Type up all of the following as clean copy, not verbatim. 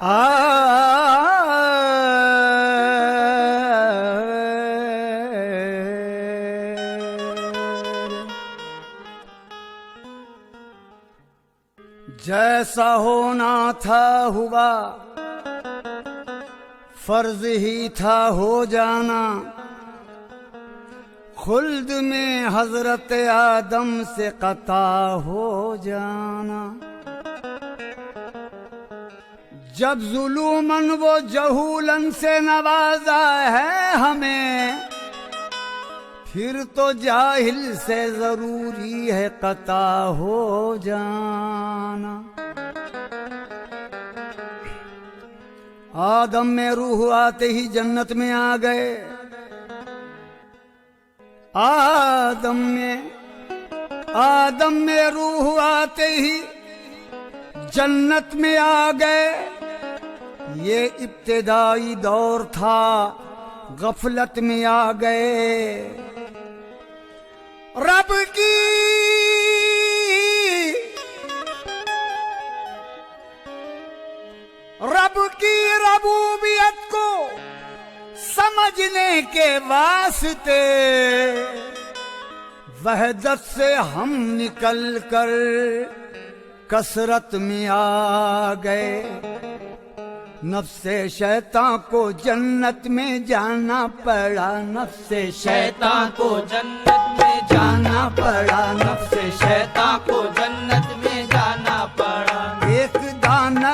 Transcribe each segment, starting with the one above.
जैसा होना था हुआ, फर्ज ही था हो जाना। खुल्द में हजरत आदम से कता हो जाना। जब जुलूमन वो जहूलन से नवाजा है हमें, फिर तो जाहिल से जरूरी है कता हो जाना। आदम में रूह आते ही जन्नत में आ गए। आदम में रूह आते ही जन्नत में आ गए। ये इब्तिदाई दौर था, गफलत में आ गए। रब की रबूबियत को समझने के वास्ते वहदत से हम निकल कर कसरत में आ गए। नफ्से शैतान को जन्नत में जाना पड़ा। नफ्से शैतान को जन्नत में जाना पड़ा। नफ्से शैतान को जन्नत में जाना पड़ा। एक दाना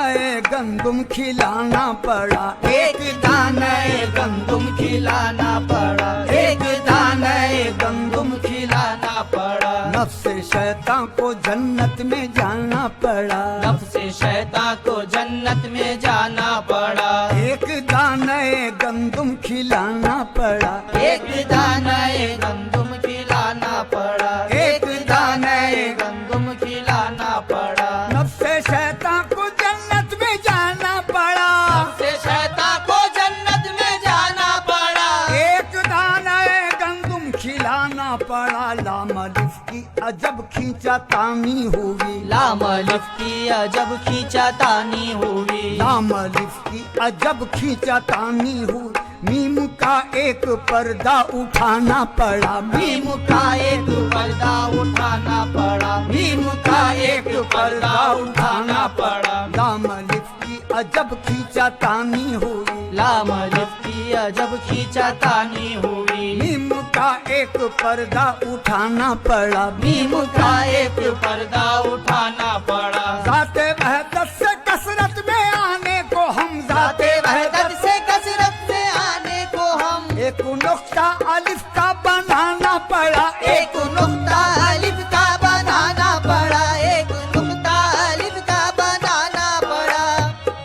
गंदुम खिलाना पड़ा। एक दाना गंदुम खिलाना पड़ा। एक दाना गंदुम खिलाना पड़ा। नफ्से शैतान को जन्नत में जाना पड़ा। नफ्से शैतान को जन्नत में जाना पड़ा। एक दाना गंदुम खिलाना पड़ा। एक दाना गंदुम खिलाना पड़ा। एक दाना गंदुम खिलाना पड़ा। नफ्से शैतान को जन्नत में जाना पड़ा। नफ्से शैतान को जन्नत में जाना पड़ा। एक दाना गंदुम खिलाना पड़ा। लाम अलिफ की अजब खींचातानी हुई। लाम अलिफ की अजब खींचातानी हुई। लाम अलिफ की अजब खींचातानी हुई। मीम का एक पर्दा उठाना पड़ा। मीम का एक पर्दा उठाना पड़ा। मीम का एक पर्दा उठाना पड़ा। लाम अलिफ की अजब खींचातानी हुई। लाम अलिफ की अजब खींचातानी हुई। मीम का एक पर्दा उठाना पड़ा। मीम का एक पर्दा उठाना पड़ा। जाते वहदत से कसरत में आने को हम। जाते वहदत से कसरत में आने को हम। एक नुक्ता अलिफ का बनाना पड़ा। एक नुक्ता अलिफ का बनाना पड़ा। एक नुक्ता अलिफ का बनाना पड़ा।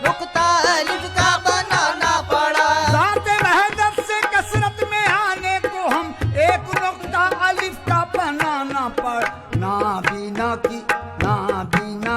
नुक्ता अलिफ का बनाना पड़ा। जाते वहदत से कसरत में आने को हम। एक नुक्ता अलिफ का बनाना पड़ा। नाबीना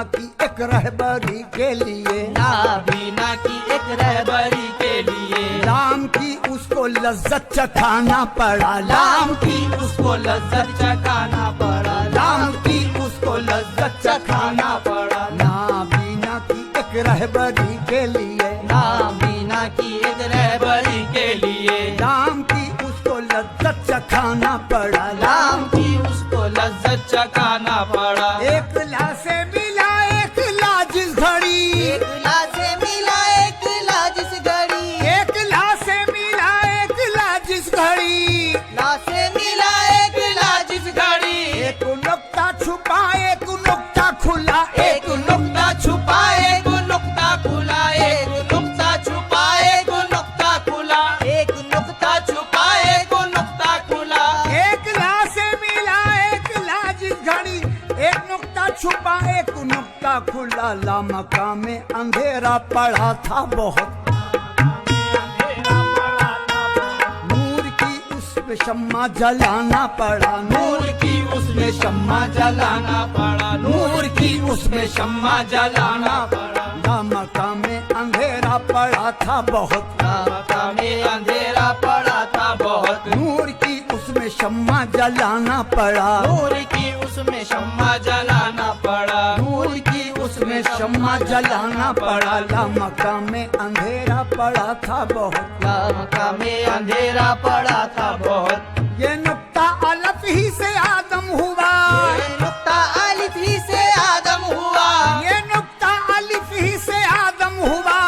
की एक रहबरी के लिए। नाबीना की एक रहबरी के लिए। लाम की उसको लज्जत चखाना पड़ा। लाम की उसको लज्जत चखाना पड़ा। लाम की उसको लज्जत चखाना पड़ा। नाबीना की एक रहबरी के लिए। नाबीना की एक रहबरी के लिए। लाम की उसको लज्जत चखाना पड़ा। लाम की उसको लज्जत चखाना पड़ा। एक ला से मिला एक ला जिस घड़ी। एक ला से मिला एक ला जिस घड़ी। एक ला से मिला एक ला जिस घड़ी। ला से मिला एक ला जिस घड़ी। एक नुक्ता छुपा एक नुक्ता खुला। एक नुक्ता छुपा एक नुक्ता खुला। एक नुक्ता छुपा एक नुक्ता खुला। एक नुक्ता छुपा एक नुक्ता खुला। एक ला से मिला एक ला जिस घड़ी। एक नुक्ता छुपा एक नुक्ता खुला। लामका में अंधेरा पड़ा था बहुत। नूर की उसमें शम्मा जलाना पड़ा। नूर की उसमें शम्मा जलाना पड़ा। नूर की उसमें शम्मा जलाना पड़ा। लामका में अंधेरा पड़ा था बहुत। लामका में अंधेरा पड़ा था बहुत। नूर की उसमें शम्मा जलाना पड़ा, नूर की उसमें शम्मा जलाना पड़ा, नूर की उसमें शम्मा जलाना पड़ा। लामका में अंधेरा पड़ा था बहुत, लामका में अंधेरा पड़ा था बहुत। ये नुक्ता अलफ ही से आदम हुआ, ये नुक्ता अलिफ ही से आदम हुआ, ये नुक्ता अलिफ ही से आदम हुआ।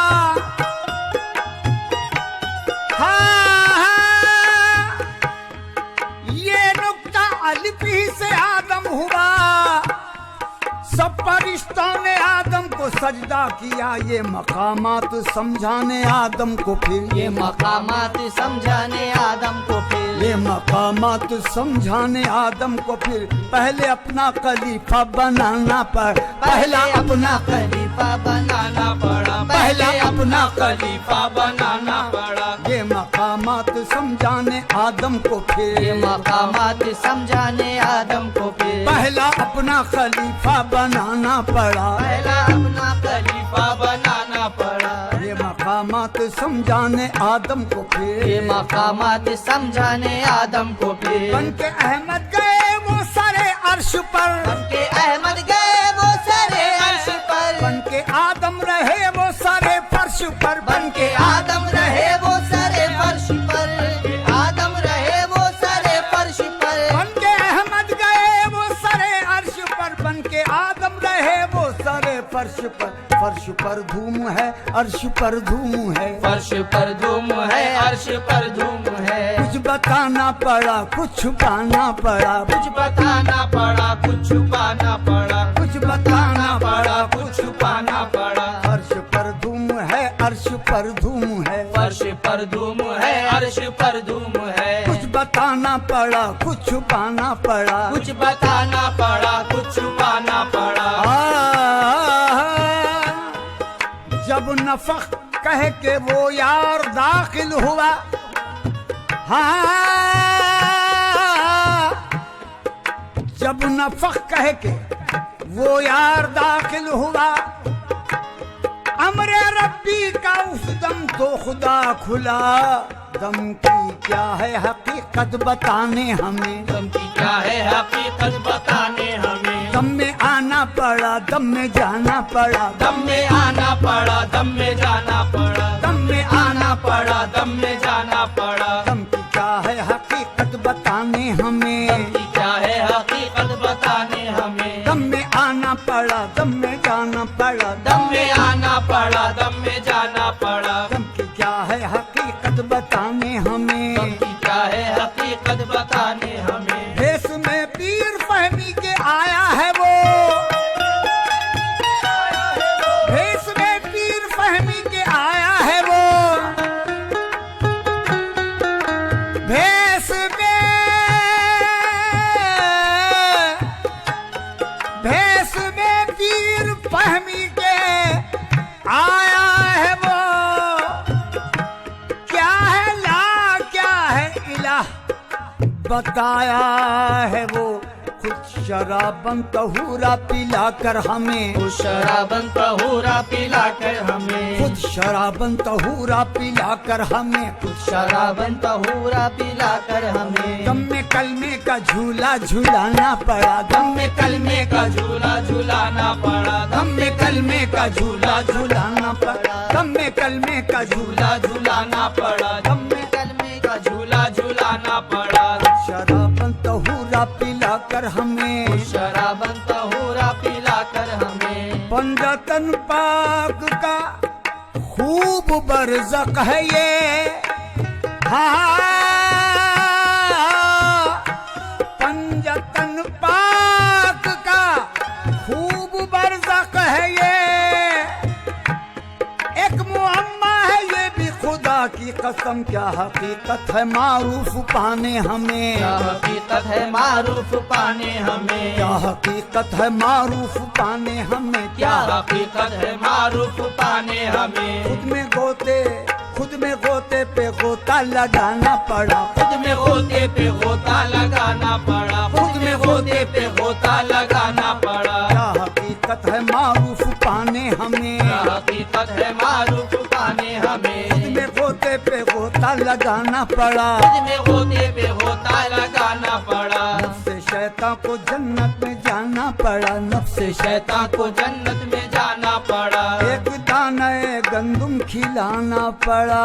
हाँ, ये नुक्ता अलिफ ही से आदम हुआ। सब फरिश्तों ने आदम को सजदा किया, ये मकामात समझाने आदम को फिर, ये मकामात समझाने आदम को फिर, ये मकामात समझाने आदम को फिर। पहले अपना खलीफा बनाना पड़ा, पहला अपना खलीफा बनाना पड़ा, पहला अपना खलीफा बनाना पड़ा। ये मकामात समझाने आदम को फिर, ये मकामात समझाने आदम को फिर, पहला अपना खलीफा बनाना पड़ा। पहला अपना खलीफा बनाना पड़ा। ये मकामात समझाने आदम को फिर, ये मकामात समझाने आदम को फिर। बन के अहमद गए वो सारे अर्श पर, बन के अहमद गए वो सारे अर्श पर, बन के आदम रहे वो सारे फर्श पर, बन के आदम रहे वो सारे फर्श पर, आदम रहे वो सारे फर्श पर। बन के अहमद गए वो सारे अर्श पर, बन के आदम रहे वो सारे फर्श पर। फर्श पर धूम है, अर्श पर धूम है, फर्श पर धूम है, अर्श पर धूम है। कुछ बताना पड़ा, कुछ छुपाना पड़ा, कुछ बताना पड़ा, कुछ छुपाना पड़ा, कुछ बताना पड़ा, कुछ छुपाना पड़ा। अर्श पर धूम है, अर्श पर धूम है, फर्श पर धूम है, अर्श पर धूम है। कुछ बताना पड़ा, कुछ छुपाना पड़ा, कुछ बताना पड़ा, कुछ छुपाना पड़ा। जब नफख कह के वो यार दाखिल हुआ, हाँ, जब नफख कह के वो यार दाखिल हुआ, अमरे रब्बी का उस दम तो खुदा खुला। दम की क्या है हकीकत बताने हमें, दम की क्या है हकीकत बताने हमें। दम में आना पड़ा, दम में जाना पड़ा, दम में आना पड़ा, दम में जाना पड़ा, दम में आना पड़ा, दम में जाना पड़ा। दम की क्या है हकीकत बताने हमें, दम की क्या है हकीकत बताने हमें। दम में आना पड़ा, दम में जाना पड़ा, दम में आना पड़ा, दम में जाना पड़ा। दम की क्या है हकीकत बताने हमें, दम की क्या है हकीकत बताने हमें। भेष में पीर फहमी के आया है वो, भेष में पीर फहमी के आया है वो, भेष में पीर फहमी के आया है वो। क्या है ला क्या है इलाह बताया है वो, खुद शराबन तहूरा पिला कर हमें, खुद शराबन तहूरा पिला कर हमें, खुद शराबन तहूरा पिला कर हमें, खुद शराबन तहूरा पिला कर हमें। दम में कलमे का झूला झूलाना पड़ा, दम में कलमे का झूला झूलाना पड़ा, दम में कलमे का झूला झूलाना पड़ा, दम में कलमे का झूला झूलाना पड़ा, दम में कलमे का झूला झूलाना पड़ा। शराबन तहूरा पिला कर हमें, शराबन तहूरा पिला कर हमें। पंजतन पाक का खूब बरज़क है ये, हाँ, पंजतन पाक का खूब बरज़क है ये। एक मुअम्मा है ये भी खुदा की कसम, क्या हकीकत है मारूफ पाने हमें, क्या हकीकत है मारूफ पाने हमें। क्या हकीकत है मारूफ पाने हमें, क्या हकीकत है मारूफ पाने हमें। खुद में गोते पे गोता लगाना पड़ा, खुद में गोते पे गोता लगाना पड़ा, खुद में गोते पे गोता लगाना पड़ा। क्या हकीकत है मारूफ पाने हमें, क्या हकीकत है मारूफ पाने हमें। खुद में गोते पे गोता लगाना पड़ा, खुद में गोते पे गोता लगाना पड़ा। नफ्से शैतान को जन्नत में जाना पड़ा, नफ्से शैतान को जन्नत में जाना पड़ा। एक दाना गंदुम खिलाना पड़ा।